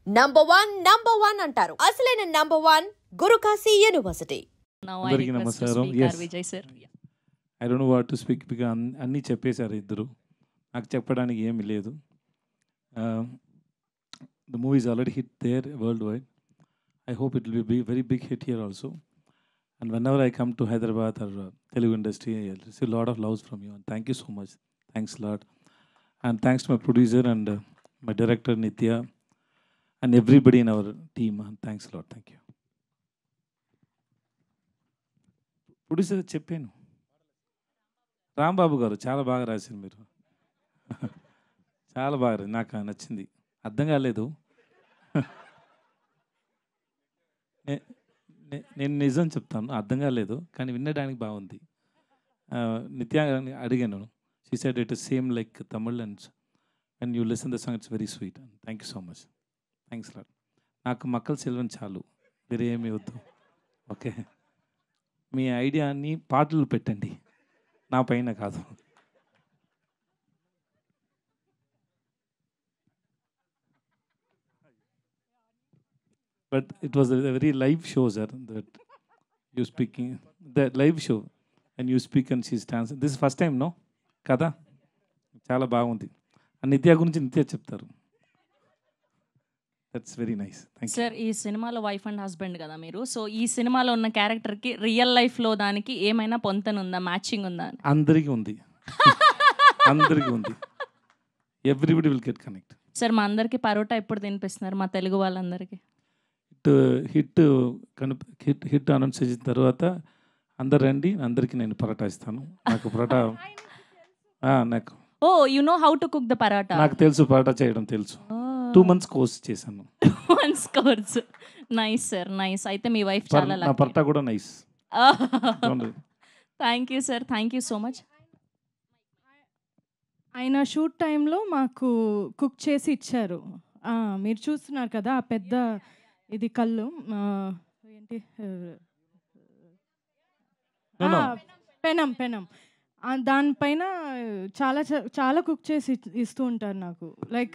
Number one అంటారు. అసలైన number one Guru Kashi university. అందరికీ నమస్కారం. I don't know what to speak because అన్నీ చెప్పేశారు ఇద్దరు. నాకు చెప్పడానికి ఏమీ లేదు. The movie is already hit there world wide. I hope it will be very big hit here also. And whenever I come to Hyderabad or Telugu industry, I receive a lot of loves from you. And thank you so much. Thanks a lot. And thanks to my producer and my director Nitya and everybody in our team. And thanks a lot. Thank you. Producer చెప్పాను, రాంబాబు గారు చాలా బాగా రాశారు మీరు. చాలా బాగా నాకు నచ్చింది. అర్థం కాలేదు. నేను నిజం చెప్తాను, అర్థం కాలేదు, కానీ వినడానికి బాగుంది. నిత్య అడిగాను, she said it is same like Tamil and you listen the song it's very sweet. Thank you so much. Thanks lot. నాకు మక్కల సెల్వన్ చాలు, వేరే ఏమీ వద్దు. ఓకే, మీ ఐడియాని పాటలు పెట్టండి, నా పైన కాదు. But it was a very live show, sir, that you speaking, the live show, and you speak and she stands. This is first time, no? Kada? Chala bagundi. And Nitya gurinchi Nitya cheptaru. That's very nice. Thank you. Sir, ఈ సినిమాలో wife and husband కదా మీరు. So ఈ సినిమాలో ఉన్న క్యారెక్టర్కి real లైఫ్లో దానికి ఏమైనా పొంతనుందా, మ్యాచింగ్ ఉందా? అందరికీ ఉంది. అందరికీ ఉంది. Everybody will get connect. Sir, మా అందరికీ పరోటా ఎప్పుడు తినిపిస్తున్నారు, మా తెలుగు వాళ్ళందరికీ? హిట్ అనౌన్స్ చేసిన తర్వాత అందరు రండి, అందరికీ నేను పరోటా ఇస్తాను. నాకు పరోటా నాకు you know how to cook the parotta? నాకు తెలుసు, పరోటా చేయడం తెలుసు. 2 months కోర్స్ చేశాను. 2 months course. Nice sir, nice. అయితే మీ వైఫ్ చాలా లక్కీ. నా పరోటా కూడా nice. Thank you sir, thank you so much. ఆయన షూట్ టైంలో మాకు కుక్ చేసి ఇచ్చారు. మీరు చూస్తున్నారు కదా, ఆ పెద్ద ఇది కళ్ళు ఏంటి, పెనం దానిపైన చాలా చాలా కుక్ చేసి ఇస్తూ ఉంటారు నాకు. Like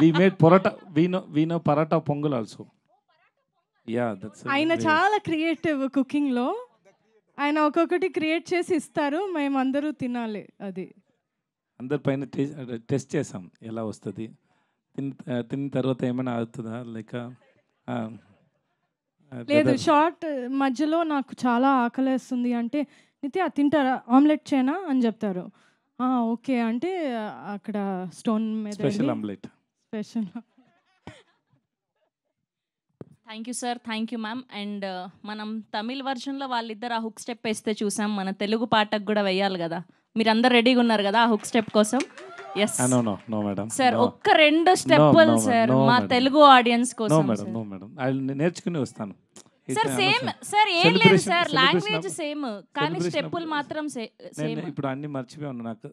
we made paratha, we know paratha pongal also. Yeah, that's ఆయన చాలా క్రియేటివ్ కుకింగ్లో. ఆయన ఒక్కొక్కటి క్రియేట్ చేసి ఇస్తారు, మేము అందరూ తినాలి. అది అందరిపైన టెస్ట్ చేసాం ఎలా వస్తుంది. తిన్న తర్వాత ఏమైనా అవుతుందా లేక లేదు. షార్ట్ మధ్యలో నాకు చాలా ఆకలేస్తుంది అంటే, నిత్య తింటారా, ఆమ్లెట్ చేయనా అని చెప్తారు. ఓకే అంటే అక్కడ స్టోన్ మీద special omelette. Special. Thank you sir, thank you ma'am. And మనం తమిళ్ వర్షన్లో వాళ్ళిద్దరు ఆ హుక్ స్టెప్ వేస్తే చూసాం, మన తెలుగు పాటకు కూడా వేయాలి కదా. మీరు అందరు రెడీగా ఉన్నారు కదా ఆ హుక్ స్టెప్ కోసం? ఎస్ సార్, ఒక్క 2 స్టెప్పులు సార్ మా తెలుగు ఆడియన్స్ కోసం. నేర్చుకుని వస్తాను సార్. సేమ్ సార్, ఏం లేదు సార్, లాంగ్వేజ్ సేమ్ కానీ స్టెప్పులు మాత్రం సేమ్. ఇప్పుడు అన్ని మర్చిపోయాను, నాకు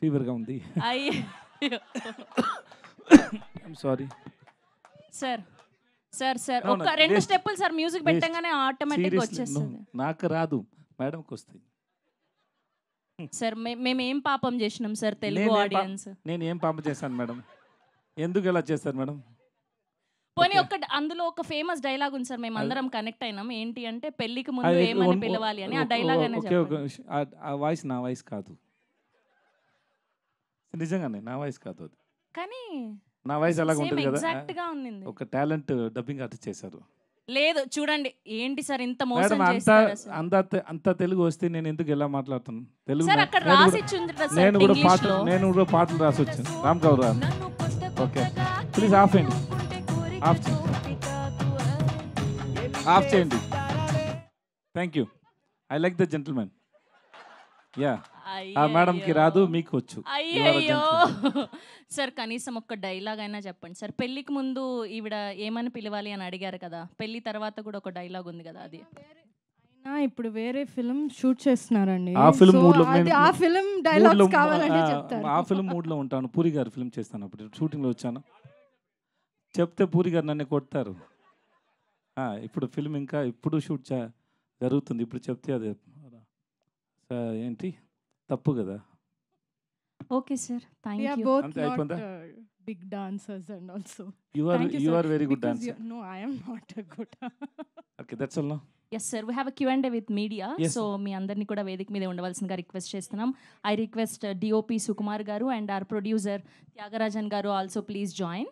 ఫీవర్గా ఉంది. Sorry sir. సార్ సార్ ఒక్క 2 స్టెప్పులు సార్, మ్యూజిక్ పెట్టగానే ఆటోమేటిక్గా వచ్చేస్తుంది. నాకు రాదు, మేడంకి వస్తాయి. సార్ మేము ఏం పాపం చేసినాం సార్ తెలుగు ఆడియన్స్? నేను ఏం పాపం చేశాను మేడం? ఎందుకు ఎలా చేస్తారు మేడం? పోనీ అందులో ఒక ఫేమస్ డైలాగ్ ఉంది సార్, మేము అందరం కనెక్ట్ అయినాం. ఏంటి అంటే, పెళ్లికి ముందు ఏమని పిలవాలి అని. ఆ డైలాగ్ ఆ వాయిస్ నా వాయిస్ కాదు, నిజంగానే నా వాయిస్ కాదు అది. కానీ నా వాయిస్ అలాగ ఉంటుంది కదా, ఎగ్జాక్ట్ గా ఉంది. ఒక టాలెంట్ డబ్బింగ్ ఆర్టిస్ట్ చేశారు. లేదు చూడండి, ఏంటి సార్ ఇంత మోసం చేస్తారు? అంత తెలుగు వస్తే నేను ఎందుకు ఎలా మాట్లాడుతాను తెలుగు? సార్ అక్కడ రాసి ఇచ్చింది సార్, నేను కూడా పాటలు రాసి వచ్చాను. Ram Kaur. Okay please off చేయండి, ఆఫ్ చేయండి. Thank you. I like the gentlemen. Yeah, ఆ మేడంకి రాదు, మీకు వచ్చు. అయ్యో సార్, కనీసం ఒక్క డైలాగ్ అయినా చెప్పండి సార్. పెళ్లికి ముందు ఈవిడ ఏమని పిలవాలి అని అడిగారు కదా, పెళ్లి తర్వాత కూడా ఒక డైలాగ్ ఉంది కదా, అది ఇప్పుడు వేరే ఫిల్మ్ షూట్ చేస్తున్నారండి. ఆ ఫిల్మ్ డైలాగ్స్ కావాలంటే చెప్తారు. ఆ ఫిల్మ్ మూడ్ లో ఉంటాను. పూరి గారు ఫిల్మ్ చేస్తాను, అప్పుడు షూటింగ్ లో వచ్చాను. చెప్తే పూరి గారు నన్ను కొడతారు. ఇప్పుడు ఫిల్మ్ ఇంకా ఇప్పుడు షూట్ జరుగుతుంది, ఇప్పుడు చెప్తే అది ఏంటి తప్పు కదా. Okay sir, thank We are you. both Ante not అయిపోయిందా? big dancers and also. You are Thank you, you sir. are very good Because dancer. No, I am not a good. Okay, that's all now. Yes sir, we have a Q&A with media. Yes, so మీ అందరినీ కూడా వేదిక మీద ఉండవలసిందిగా request చేస్తున్నాం. I request DOP Sukumar garu and are producer Thyagarajan గారు also please join.